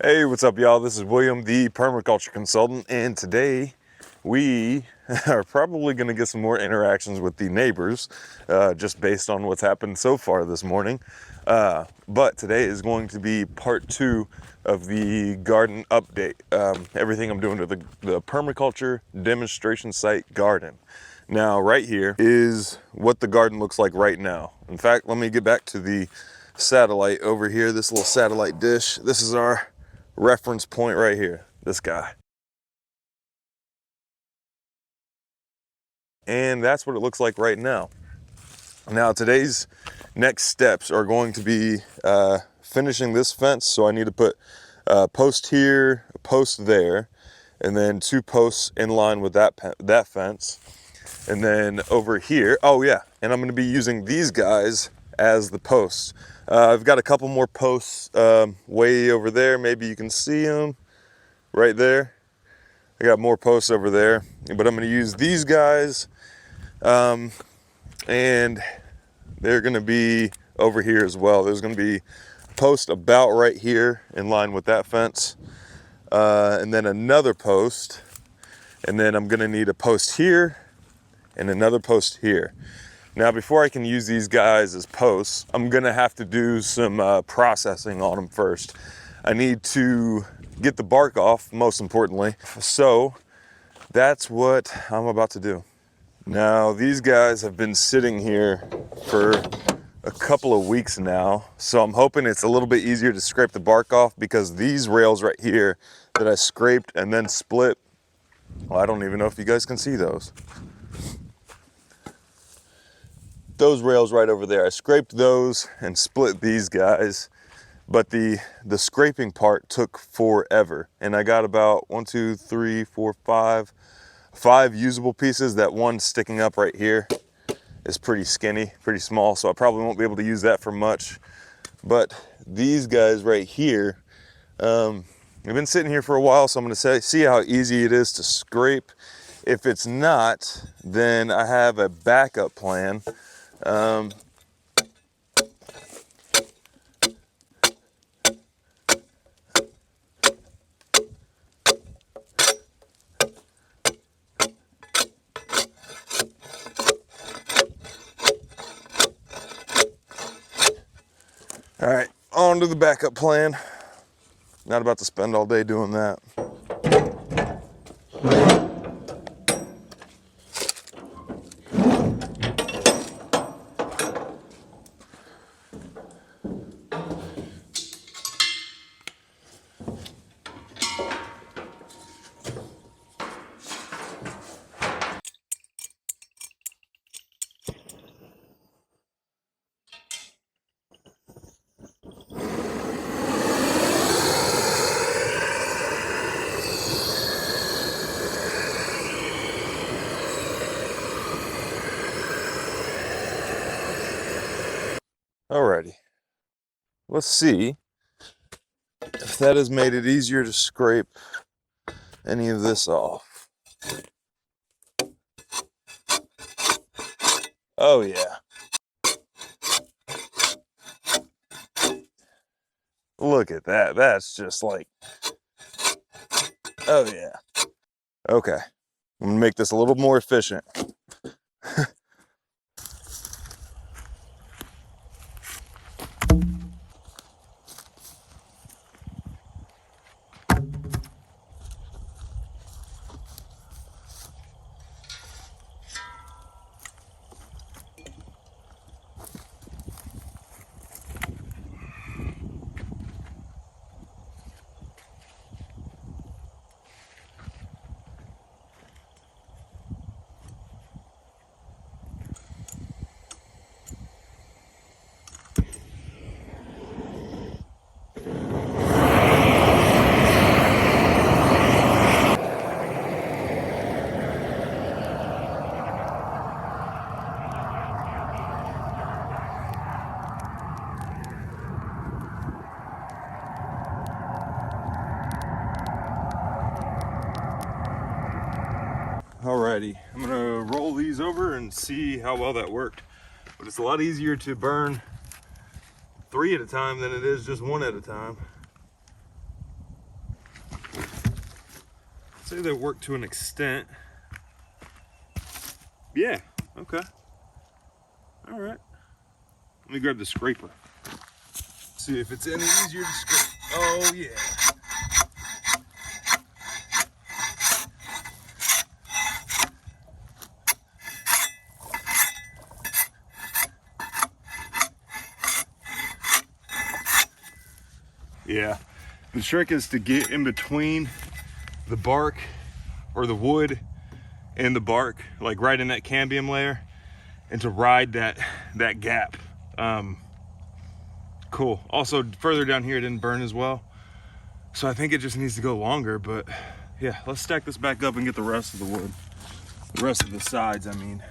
Hey, what's up, y'all? This is William, the Permaculture Consultant, and today we are probably going to get some more interactions with the neighbors, just based on what's happened so far this morning. But today is going to be part 2 of the garden update. Everything I'm doing to the permaculture demonstration site garden. Now, right here is what the garden looks like right now. In fact, let me get back to the satellite over here, this little satellite dish. This is our reference point right here, this guy. And that's what it looks like right now. Now, today's next steps are going to be finishing this fence. So I need to put a post here, a post there, and then 2 posts in line with that fence. And then over here, oh yeah, and I'm going to be using these guys as the posts. I've got a couple more posts way over there. Maybe you can see them right there. I got more posts over there, but I'm going to use these guys, and they're going to be over here as well. There's going to be a post about right here in line with that fence, and then another post, and then I'm going to need a post here and another post here. Now, before I can use these guys as posts, I'm gonna have to do some processing on them first. I need to get the bark off, most importantly. So that's what I'm about to do. Now, these guys have been sitting here for a couple of weeks now, so I'm hoping it's a little bit easier to scrape the bark off, because these rails right here that I scraped and then split, well, I don't even know if you guys can see those. Those rails right over there, I scraped those and split these guys, but the scraping part took forever, and I got about 5 usable pieces. That one sticking up right here is pretty skinny, pretty small, so I probably won't be able to use that for much. But these guys right here, I've been sitting here for a while, so I'm going to see how easy it is to scrape. If it's not, then I have a backup plan. All right, on to the backup plan. Not about to spend all day doing that. Alrighty, let's see if that has made it easier to scrape any of this off. Oh yeah. Look at that. That's just like, oh yeah. Okay, I'm gonna make this a little more efficient. Alrighty, I'm gonna roll these over and see how well that worked. But it's a lot easier to burn 3 at a time than it is just 1 at a time. say they work to an extent. Yeah, okay. All right. Let me grab the scraper. See if it's any easier to scrape. Oh, yeah. Yeah, the trick is to get in between the bark or the wood and the bark, like right in that cambium layer, and to ride that gap. Cool. Also, further down here, it didn't burn as well, so I think it just needs to go longer. But yeah, let's stack this back up and get the rest of the wood, the rest of the sides, I mean.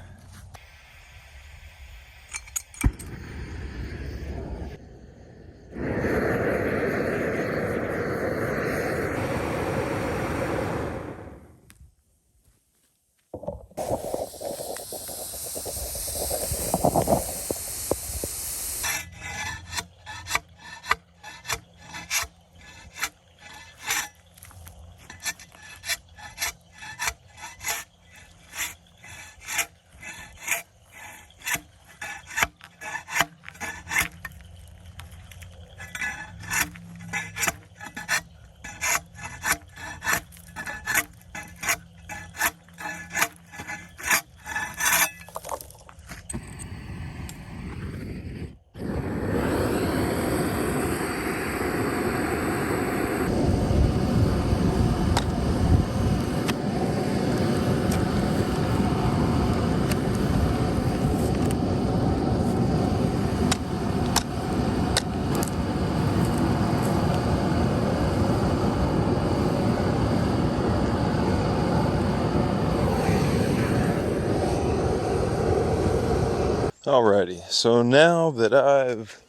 Alrighty, so now that I've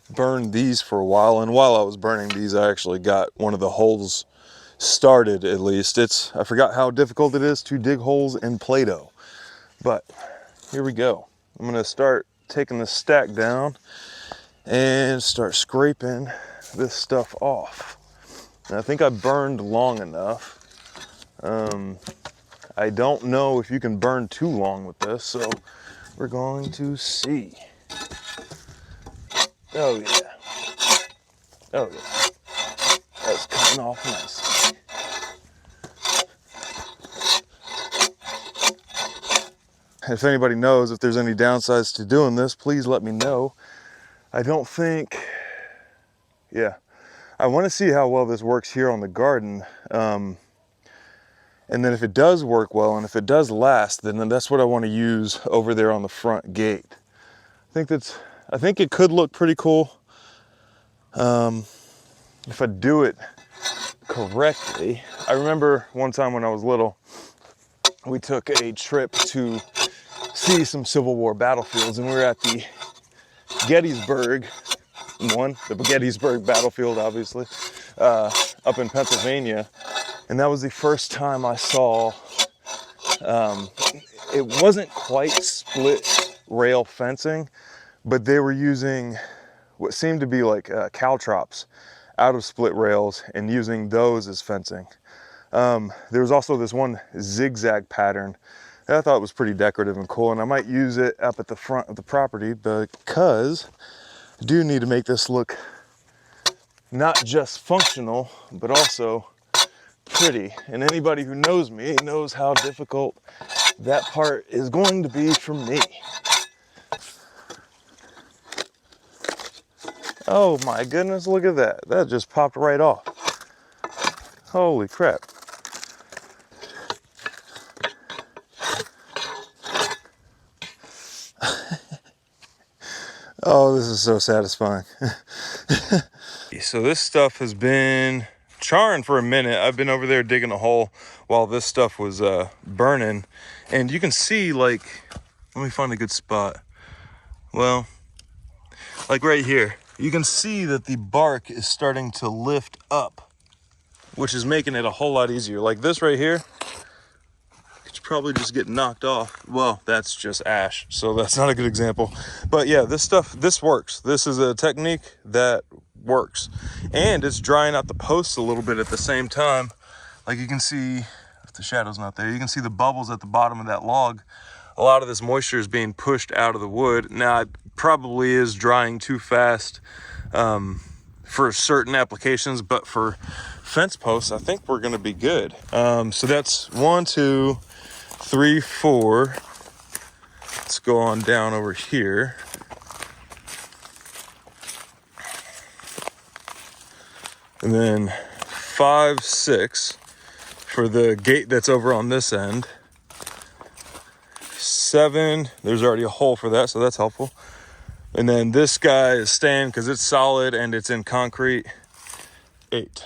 burned these for a while, and while I was burning these, I actually got one of the holes started, at least. I forgot how difficult it is to dig holes in Play-Doh, but here we go. I'm gonna start taking the stack down and start scraping this stuff off. And I think I burned long enough. I don't know if you can burn too long with this, so we're going to see. Oh yeah. Oh yeah. That's coming off nicely. If anybody knows if there's any downsides to doing this, please let me know. I don't think, yeah. I want to see how well this works here on the garden. And then if it does work well, and if it does last, then that's what I want to use over there on the front gate. I think it could look pretty cool. If I do it correctly. I remember one time when I was little, we took a trip to see some Civil War battlefields, and we were at the Gettysburg the Gettysburg battlefield, obviously, up in Pennsylvania. And that was the first time I saw, it wasn't quite split rail fencing, but they were using what seemed to be like caltrops out of split rails and using those as fencing. There was also this one zigzag pattern that I thought was pretty decorative and cool, and I might use it up at the front of the property because I do need to make this look not just functional, but also pretty. And anybody who knows me knows how difficult that part is going to be for me. Oh my goodness, look at that. That just popped right off. Holy crap. Oh, this is so satisfying. So this stuff has been charring for a minute. I've been over there digging a hole while this stuff was burning. And you can see, like, let me find a good spot. Well, like right here, you can see that the bark is starting to lift up, which is making it a whole lot easier. Like this right here, could probably just get knocked off. Well, that's just ash, so that's not a good example. But yeah, this works. This is a technique that works. And it's drying out the posts a little bit at the same time. Like you can see, if the shadow's not there, you can see the bubbles at the bottom of that log. A lot of this moisture is being pushed out of the wood. Now, it probably is drying too fast for certain applications, but for fence posts, I think we're gonna be good. So that's 1, 2, 3, 4. Let's go on down over here. And then 5, 6 for the gate that's over on this end. 7, there's already a hole for that, so that's helpful. And then this guy is staying because it's solid and it's in concrete. 8.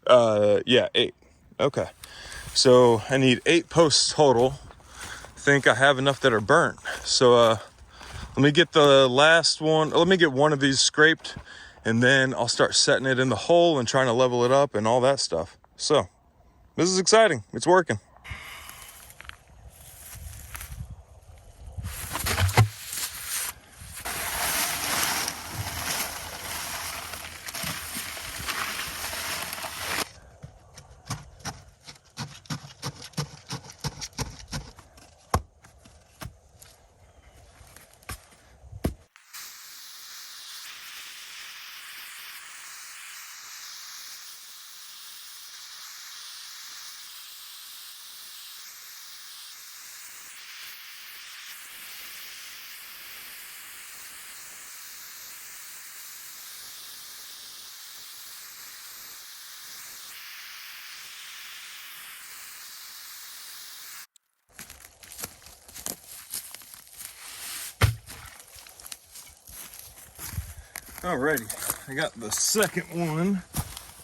Yeah, 8. Okay. So I need 8 posts total. I think I have enough that are burnt. So let me get the last one. Let me get one of these scraped, and then I'll start setting it in the hole and trying to level it up and all that stuff. So this is exciting. It's working. Alrighty, I got the second one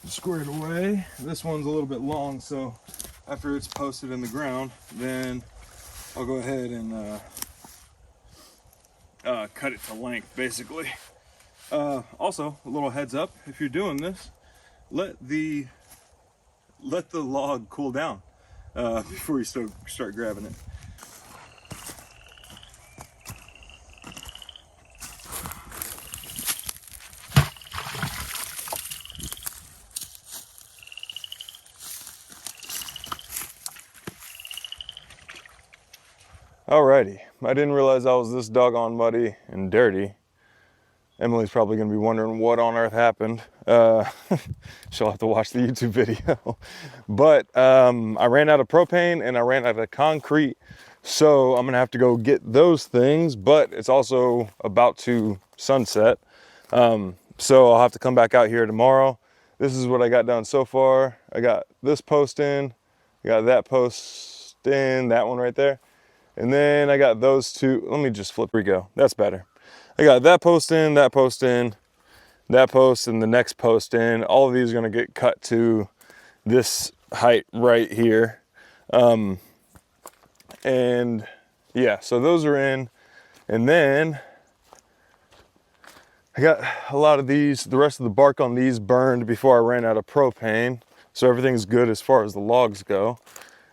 squared away. This one's a little bit long, so after it's posted in the ground, then I'll go ahead and cut it to length, basically. Also, a little heads up, if you're doing this, let the log cool down before you start grabbing it. Alrighty, I didn't realize I was this doggone muddy and dirty. Emily's probably gonna be wondering what on earth happened. She'll have to watch the YouTube video. But I ran out of propane and I ran out of concrete. So I'm gonna have to go get those things, but it's also about to sunset. So I'll have to come back out here tomorrow. This is what I got done so far. I got this post in, I got that post in, that one right there. And then I got those two. Let me just flip. Here we go. That's better. I got that post in, that post in, that post, and the next post in. All of these are going to get cut to this height right here. And yeah, so those are in. And then I got a lot of these, the rest of the bark on these burned before I ran out of propane. So everything's good as far as the logs go.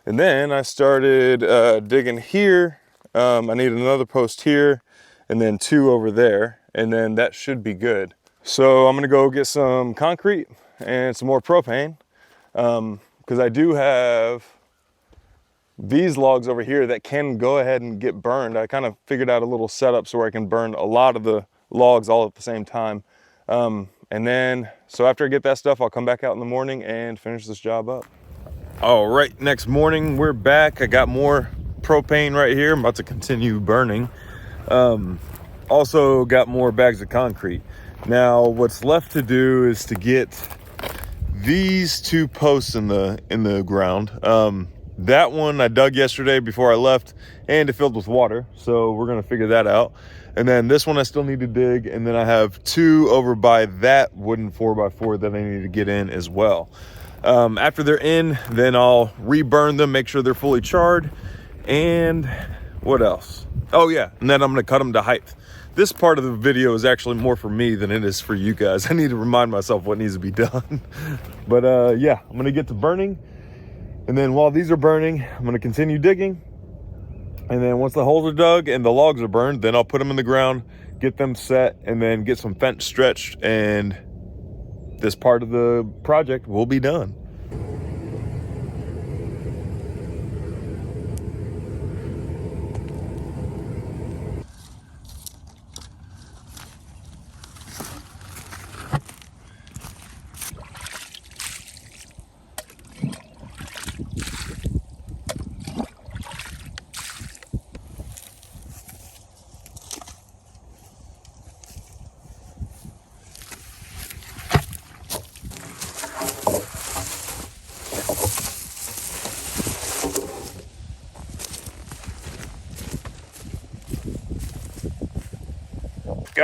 And then I started digging here. I need another post here and then 2 over there. And then that should be good. So I'm gonna go get some concrete and some more propane because I do have these logs over here that can go ahead and get burned. I kind of figured out a little setup so I can burn a lot of the logs all at the same time. And then, so after I get that stuff, I'll come back out in the morning and finish this job up. All right, next morning we're back. I got more propane right here. I'm about to continue burning. Also got more bags of concrete. Now what's left to do is to get these 2 posts in the ground. That one I dug yesterday before I left and it filled with water. So we're gonna figure that out. And then this one I still need to dig. And then I have 2 over by that wooden 4x4 that I need to get in as well. After they're in, then I'll reburn them, make sure they're fully charred. And what else? Oh yeah, and then I'm gonna cut them to height. This part of the video is actually more for me than it is for you guys. I need to remind myself what needs to be done. But yeah, I'm gonna get to burning. And then while these are burning, I'm gonna continue digging. And then once the holes are dug and the logs are burned, then I'll put them in the ground, get them set, and then get some fence stretched, and this part of the project will be done.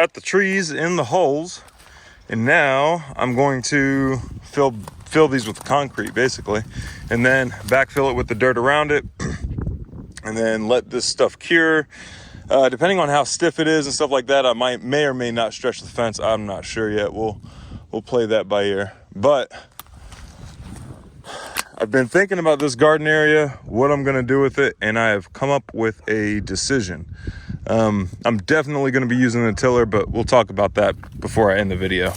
got the trees in the holes, and now I'm going to fill these with concrete basically, and then backfill it with the dirt around it, and then let this stuff cure. Depending on how stiff it is and stuff like that, I may or may not stretch the fence. I'm not sure yet. We'll play that by ear. But I've been thinking about this garden area, what I'm gonna do with it, and I have come up with a decision. I'm definitely gonna be using the tiller, but we'll talk about that before I end the video.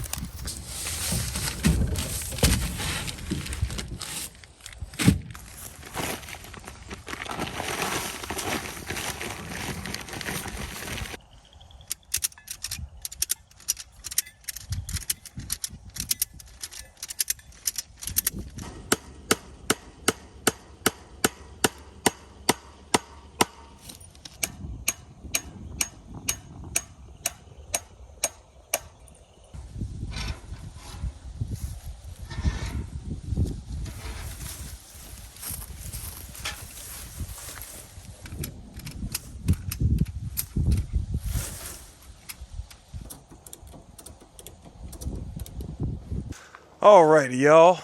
Alrighty, y'all.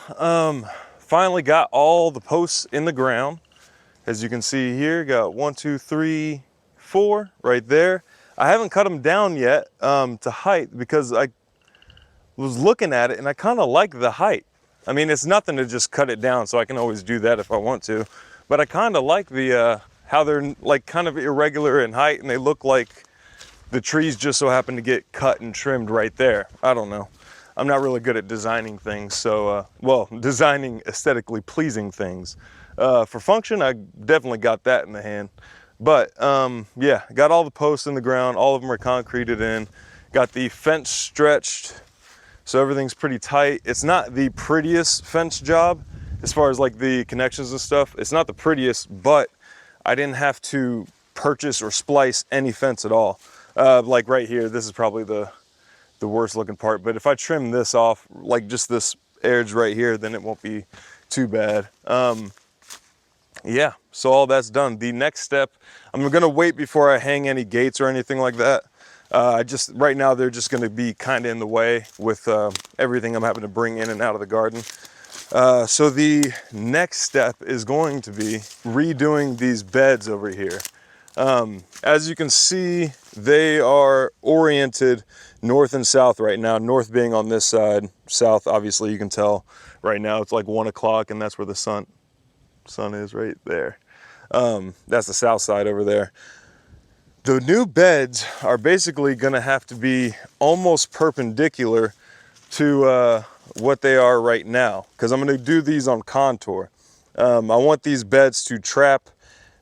Finally got all the posts in the ground. As you can see here, got 1, 2, 3, 4 right there. I haven't cut them down yet to height because I was looking at it and I kind of like the height. I mean, it's nothing to just cut it down, so I can always do that if I want to. But I kind of like the how they're like kind of irregular in height, and they look like the trees just so happen to get cut and trimmed right there. I don't know. I'm not really good at designing things, so, well, designing aesthetically pleasing things. For function, I definitely got that in the hand. But, yeah, got all the posts in the ground. All of them are concreted in. Got the fence stretched, so everything's pretty tight. It's not the prettiest fence job as far as like the connections and stuff. It's not the prettiest, but I didn't have to purchase or splice any fence at all. Like right here, this is probably the worst looking part, but if I trim this off, like just this edge right here, then it won't be too bad. Yeah, so all that's done. The next step, I'm gonna wait before I hang any gates or anything like that. Right now they're just gonna be kind of in the way with everything I'm having to bring in and out of the garden. So the next step is going to be redoing these beds over here. As you can see, they are oriented north and south right now, north being on this side, south, obviously you can tell right now it's like 1 o'clock, and that's where the sun is right there. That's the south side over there. The new beds are basically gonna have to be almost perpendicular to what they are right now, because I'm gonna do these on contour. I want these beds to trap.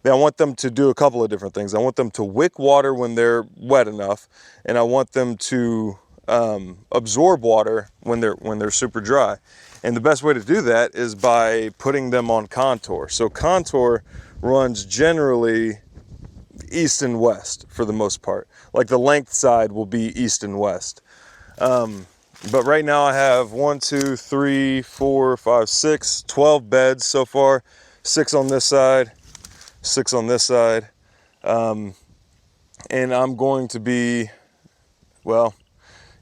I want them to do a couple of different things. I want them to wick water when they're wet enough, and I want them to absorb water when they're super dry. And the best way to do that is by putting them on contour. So contour runs generally east and west for the most part. Like the length side will be east and west. But right now I have 1, 2, 3, 4, 5, 6, 12 beds so far. 6 on this side, 6 on this side. And I'm going to be, well,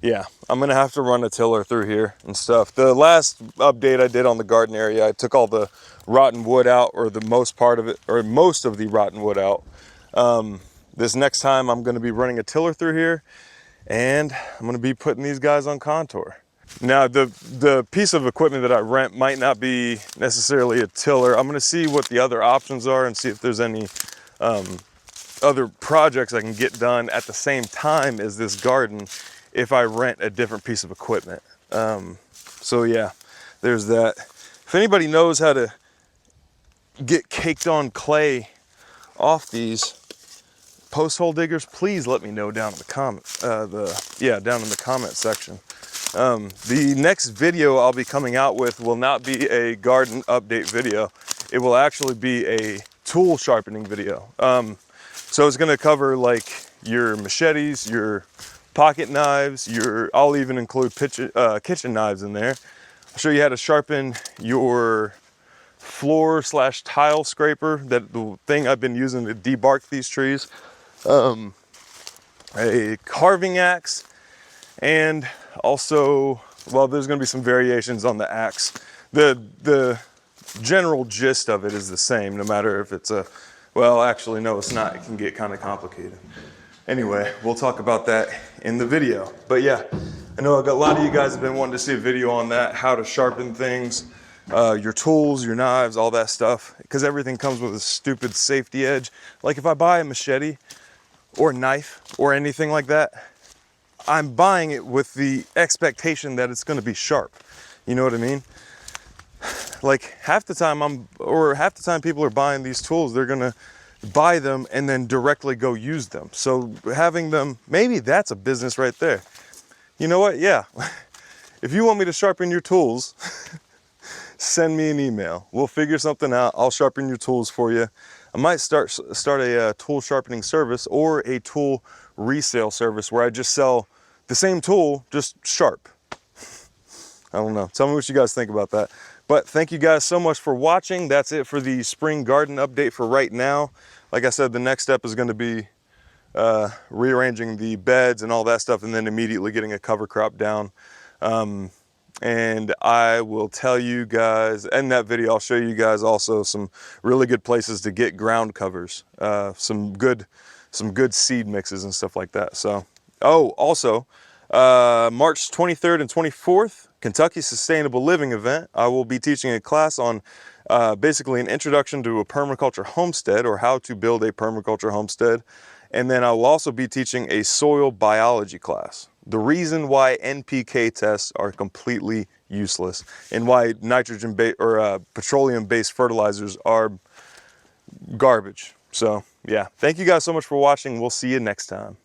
yeah, I'm gonna have to run a tiller through here and stuff. The last update I did on the garden area, I took all the rotten wood out, or the most part of it, or most of the rotten wood out. This next time I'm gonna be running a tiller through here, and I'm gonna be putting these guys on contour. Now, the piece of equipment that I rent might not be necessarily a tiller. I'm gonna see what the other options are and see if there's any other projects I can get done at the same time as this garden if I rent a different piece of equipment. So yeah, there's that. If anybody knows how to get caked on clay off these post hole diggers, please let me know down in the comment, down in the comment section. The next video I'll be coming out with will not be a garden update video. It will actually be a tool sharpening video. So it's gonna cover like your machetes, your pocket knives, I'll even include kitchen knives in there. I'll show you how to sharpen your floor / tile scraper, the thing I've been using to debark these trees. A carving axe, And also, well, there's going to be some variations on the axe. The general gist of it is the same, no matter if it's a, well, actually, no, it's not. It can get kind of complicated. Anyway, we'll talk about that in the video. But yeah, I know a lot of you guys have been wanting to see a video on that, how to sharpen things, your tools, your knives, all that stuff, because everything comes with a stupid safety edge. Like if I buy a machete or knife or anything like that, I'm buying it with the expectation that it's going to be sharp. You know what I mean? Like half the time people are buying these tools, they're going to buy them and then directly go use them. So having them, maybe that's a business right there. You know what? Yeah. If you want me to sharpen your tools, send me an email. We'll figure something out. I'll sharpen your tools for you. I might start a tool sharpening service or a tool resale service where I just sell the same tool, just sharp. I don't know. Tell me what you guys think about that. But thank you guys so much for watching. That's it for the spring garden update for right now. Like I said, the next step is going to be rearranging the beds and all that stuff, and then immediately getting a cover crop down. And I will tell you guys, in that video, I'll show you guys also some really good places to get ground covers, some good seed mixes and stuff like that. So, oh, also, March 23rd and 24th, Kentucky Sustainable Living event. I will be teaching a class on basically an introduction to a permaculture homestead, or how to build a permaculture homestead. And then I will also be teaching a soil biology class. The reason why NPK tests are completely useless, and why petroleum-based fertilizers are garbage. So yeah, thank you guys so much for watching. We'll see you next time.